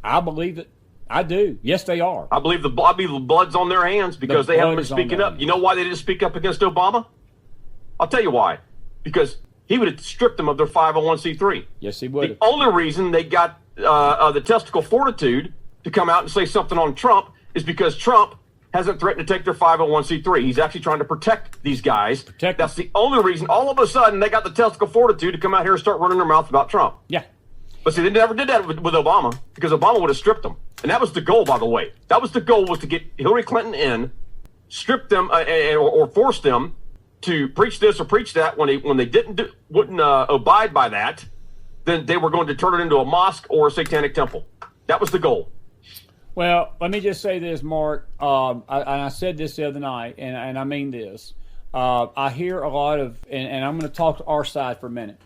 I believe it. I do. Yes, they are. I believe the blood's on their hands because they haven't been speaking up. You know why they didn't speak up against Obama? I'll tell you why. Because he would have stripped them of their 501c3. Yes, he would. The only reason they got the testicle fortitude to come out and say something on Trump is because Trump hasn't threatened to take their 501c3. He's actually trying to protect these guys. That's the only reason. All of a sudden, they got the testicle fortitude to come out here and start running their mouth about Trump. Yeah. But see, they never did that with Obama because Obama would have stripped them. And that was the goal, by the way. That was the goal, was to get Hillary Clinton in, strip them or force them to preach this or preach that. When they wouldn't abide by that, then they were going to turn it into a mosque or a satanic temple. That was the goal. Well, let me just say this, Mark. I said this the other night, and I mean this. I hear a lot of, and I'm going to talk to our side for a minute.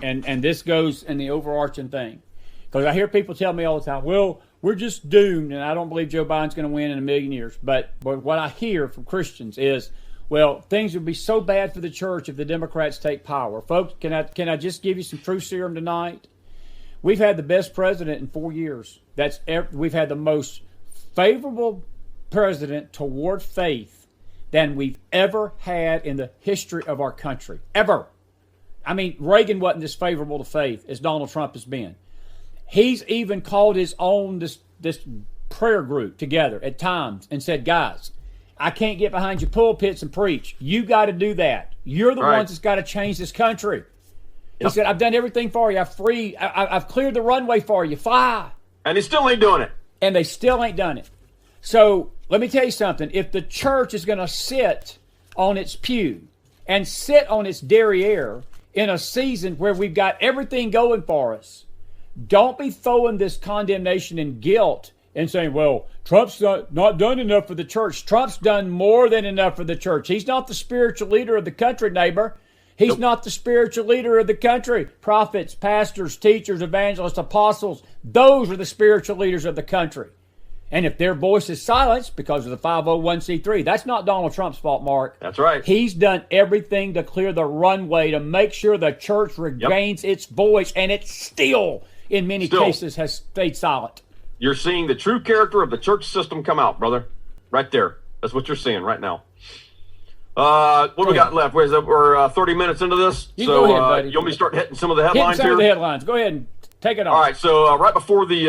And this goes in the overarching thing. Because I hear people tell me all the time, well, we're just doomed, and I don't believe Joe Biden's going to win in a million years. But what I hear from Christians is, well, things would be so bad for the church if the Democrats take power. Folks, can I just give you some truth serum tonight? We've had the best president in 4 years. We've had the most favorable president toward faith than we've ever had in the history of our country. Ever. I mean, Reagan wasn't as favorable to faith as Donald Trump has been. He's even called his own this prayer group together at times and said, guys, I can't get behind your pulpits and preach. You got to do that. You're the ones that's got to change this country. He said, I've done everything for you. I've cleared the runway for you. Fly. And they still ain't doing it. And they still ain't done it. So let me tell you something. If the church is going to sit on its pew and sit on its derriere in a season where we've got everything going for us, don't be throwing this condemnation and guilt and saying, well, Trump's not done enough for the church. Trump's done more than enough for the church. He's not the spiritual leader of the country, neighbor. He's not the spiritual leader of the country. Prophets, pastors, teachers, evangelists, apostles, those are the spiritual leaders of the country. And if their voice is silenced because of the 501c3, that's not Donald Trump's fault, Mark. That's right. He's done everything to clear the runway to make sure the church regains its voice, and it still, in many cases, has stayed silent. You're seeing the true character of the church system come out, brother. Right there. That's what you're seeing right now. What do we got left? We're 30 minutes into this. Go ahead, buddy. You want me to start hitting some of the headlines here? Hit some of the headlines. Go ahead and take it on. All right. So right before the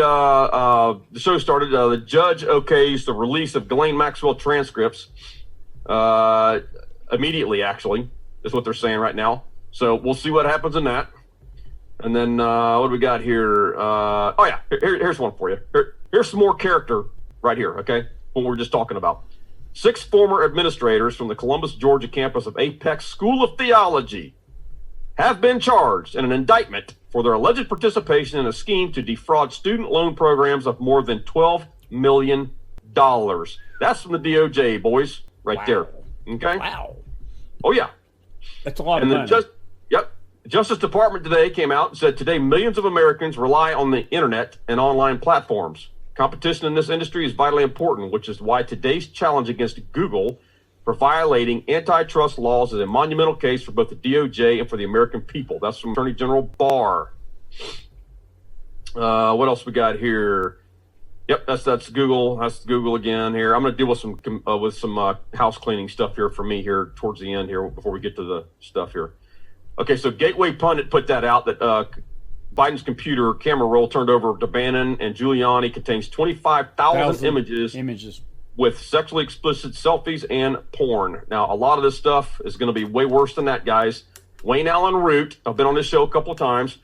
show started, the judge okays the release of Ghislaine Maxwell transcripts immediately, actually, is what they're saying right now. So we'll see what happens in that. And then what do we got here? Here's one for you. Here's some more character right here, okay? What we were just talking about. 6 former administrators from the Columbus, Georgia campus of Apex School of Theology have been charged in an indictment for their alleged participation in a scheme to defraud student loan programs of more than $12 million. That's from the DOJ, boys, right there. Okay? Wow. Oh, yeah. That's a lot of money. The Justice Department today came out and said today millions of Americans rely on the internet and online platforms. Competition in this industry is vitally important, which is why today's challenge against Google for violating antitrust laws is a monumental case for both the DOJ and for the American people. That's from Attorney General Barr. What else we got here? Yep, that's Google. That's Google again here. I'm going to deal with some house cleaning stuff here for me here towards the end here before we get to the stuff here. Okay, so Gateway Pundit put that out that Biden's computer camera roll turned over to Bannon and Giuliani contains 25,000 images with sexually explicit selfies and porn. Now, a lot of this stuff is going to be way worse than that, guys. Wayne Allen Root, I've been on this show a couple of times.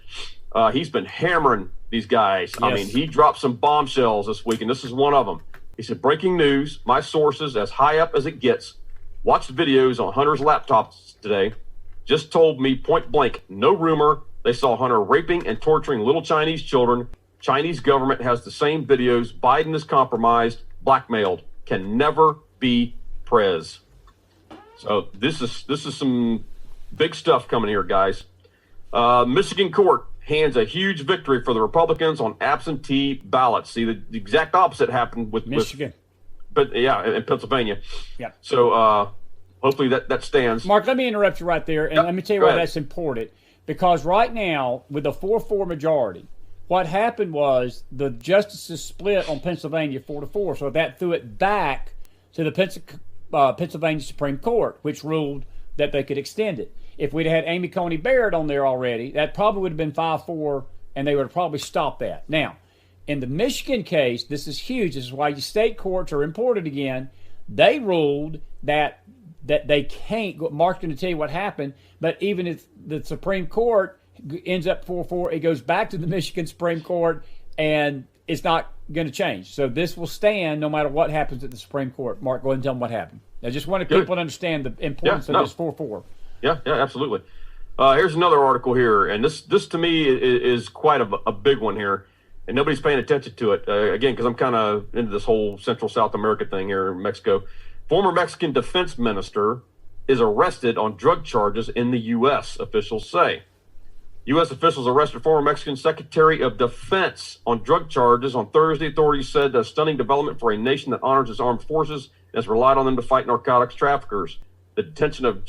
He's been hammering these guys. Yes. I mean, he dropped some bombshells this week, and this is one of them. He said, breaking news, my sources, as high up as it gets, watched videos on Hunter's laptops today, just told me point blank, no rumor, they saw Hunter raping and torturing little Chinese children. Chinese government has the same videos. Biden is compromised, blackmailed. Can never be prez. So this is some big stuff coming here, guys. Michigan court hands a huge victory for the Republicans on absentee ballots. See, the exact opposite happened with Michigan. In Pennsylvania. Yeah. So hopefully that stands. Mark, let me interrupt you right there, and let me tell you why that's important. Because right now, with a 4-4 majority, What happened was the justices split on Pennsylvania 4-4, so that threw it back to the Pennsylvania Supreme Court, which ruled that they could extend it. If we'd had Amy Coney Barrett on there already, that probably would have been 5-4, and they would have probably stopped that. Now, in the Michigan case, this is huge. This is why state courts are important again. They ruled that they can't. Mark's going to tell you what happened, but even if the Supreme Court ends up 4-4, it goes back to the Michigan Supreme Court, and it's not going to change. So this will stand no matter what happens at the Supreme Court. Mark, go ahead and tell them what happened. I just wanted people to understand the importance of this 4-4. Yeah, absolutely. Here's another article here, and this to me is quite a big one here, and nobody's paying attention to it, again, because I'm kind of into this whole Central South America thing here in Mexico. Former Mexican defense minister is arrested on drug charges in the U.S., officials say. U.S. officials arrested former Mexican Secretary of Defense on drug charges on Thursday. Authorities said a stunning development for a nation that honors its armed forces and has relied on them to fight narcotics traffickers. The detention of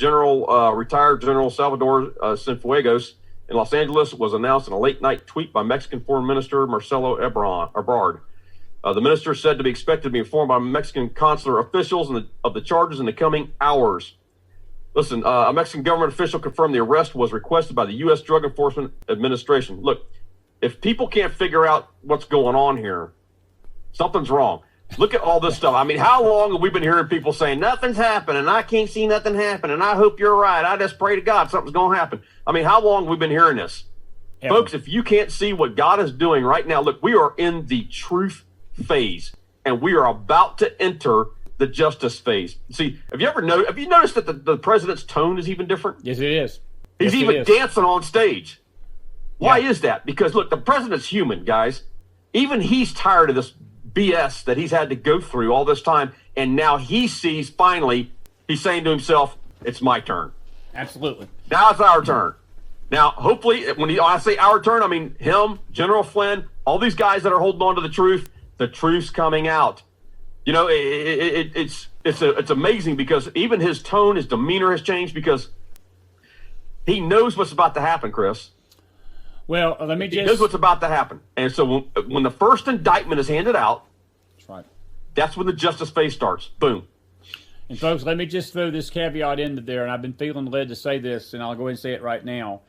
retired General Salvador Cienfuegos in Los Angeles was announced in a late-night tweet by Mexican Foreign Minister Marcelo Ebrard. The minister said to be expected to be informed by Mexican consular officials of the charges in the coming hours. Listen, a Mexican government official confirmed the arrest was requested by the U.S. Drug Enforcement Administration. Look, if people can't figure out what's going on here, something's wrong. Look at all this stuff. I mean, how long have we been hearing people saying, nothing's happening, I can't see nothing happen, and I hope you're right. I just pray to God something's going to happen. I mean, how long have we been hearing this? Yeah. Folks, if you can't see what God is doing right now, look, we are in the truth phase, and we are about to enter the justice phase. See, have you noticed that the president's tone is even different? Yes, it is. He's even dancing on stage. Why is that? Because, look, the president's human, guys. Even he's tired of this BS that he's had to go through all this time, and now he sees, finally, he's saying to himself, it's my turn. Absolutely. Now it's our turn. Now, hopefully, when I say our turn, I mean him, General Flynn, all these guys that are holding on to the truth's coming out. You know, it's amazing because even his tone, his demeanor has changed because he knows what's about to happen, Chris. Well, let me just... He knows what's about to happen. And so when the first indictment is handed out, that's right. That's when the justice phase starts. Boom. And folks, let me just throw this caveat into there, and I've been feeling led to say this, and I'll go ahead and say it right now.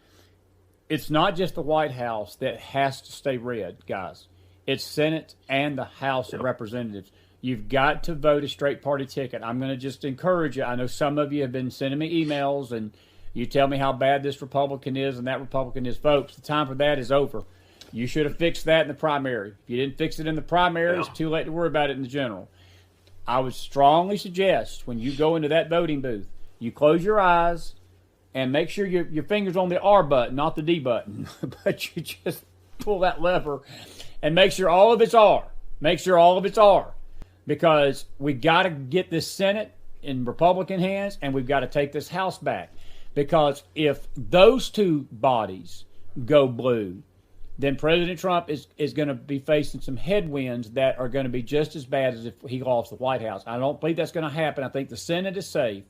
It's not just the White House that has to stay red, guys. It's Senate and the House of Representatives. You've got to vote a straight party ticket. I'm going to just encourage you. I know some of you have been sending me emails, and you tell me how bad this Republican is and that Republican is. Folks, the time for that is over. You should have fixed that in the primary. If you didn't fix it in the primary, it's too late to worry about it in the general. I would strongly suggest when you go into that voting booth, you close your eyes and make sure your finger's on the R button, not the D button. But you just pull that lever and make sure all of it's R. Make sure all of it's R. Because we got to get this Senate in Republican hands, and we've got to take this House back. Because if those two bodies go blue, then President Trump is going to be facing some headwinds that are going to be just as bad as if he lost the White House. I don't believe that's going to happen. I think the Senate is safe.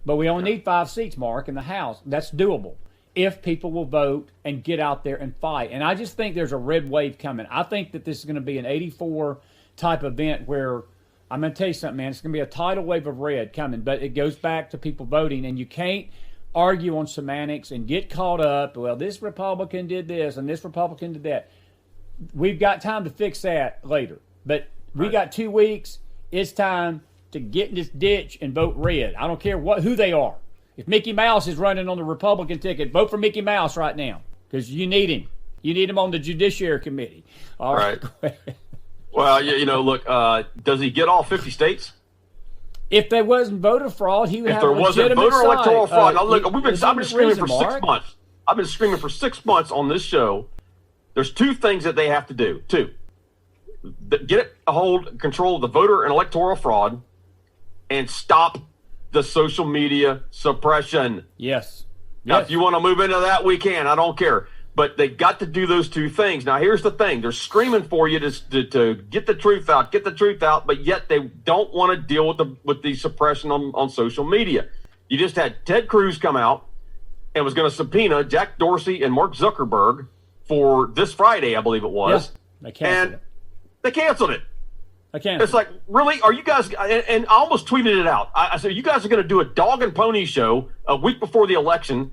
But we only need 5 seats, Mark, in the House. That's doable if people will vote and get out there and fight. And I just think there's a red wave coming. I think that this is going to be an 84 type event where, I'm going to tell you something, man, it's going to be a tidal wave of red coming. But it goes back to people voting, and you can't argue on semantics and get caught up, well, this Republican did this and this Republican did that. We've got time to fix that later. But we got 2 weeks. It's time to get in this ditch and vote red. I don't care who they are. If Mickey Mouse is running on the Republican ticket, vote for Mickey Mouse right now because you need him. You need him on the Judiciary Committee. All right. Well, look, does he get all 50 states? If there wasn't voter fraud, he would have a legitimate If there wasn't voter electoral fraud, now look, I've been screaming for 6 months. I've been screaming for 6 months on this show. There's 2 things that they have to do. 2, get control of the voter and electoral fraud, and stop the social media suppression. Yes. Now, if you want to move into that, we can. I don't care. But they got to do those 2 things. Now, here's the thing. They're screaming for you to get the truth out, but yet they don't want to deal with the suppression on social media. You just had Ted Cruz come out and was going to subpoena Jack Dorsey and Mark Zuckerberg for this Friday, I believe it was. Yeah, they canceled and it. they canceled it. They canceled It's like, really? Are you guys? And I almost tweeted it out. I said, you guys are going to do a dog and pony show a week before the election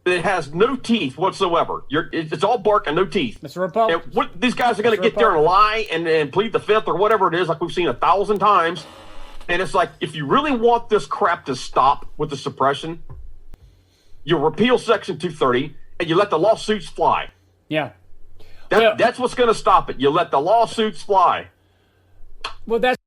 that has no teeth whatsoever. It's all bark and no teeth. It's a Republican. What these guys are going to get there and lie and plead the fifth or whatever it is, like we've seen 1,000 times. And it's like, if you really want this crap to stop with the suppression, you repeal Section 230 and you let the lawsuits fly. Yeah. That's what's going to stop it. You let the lawsuits fly. Well, that's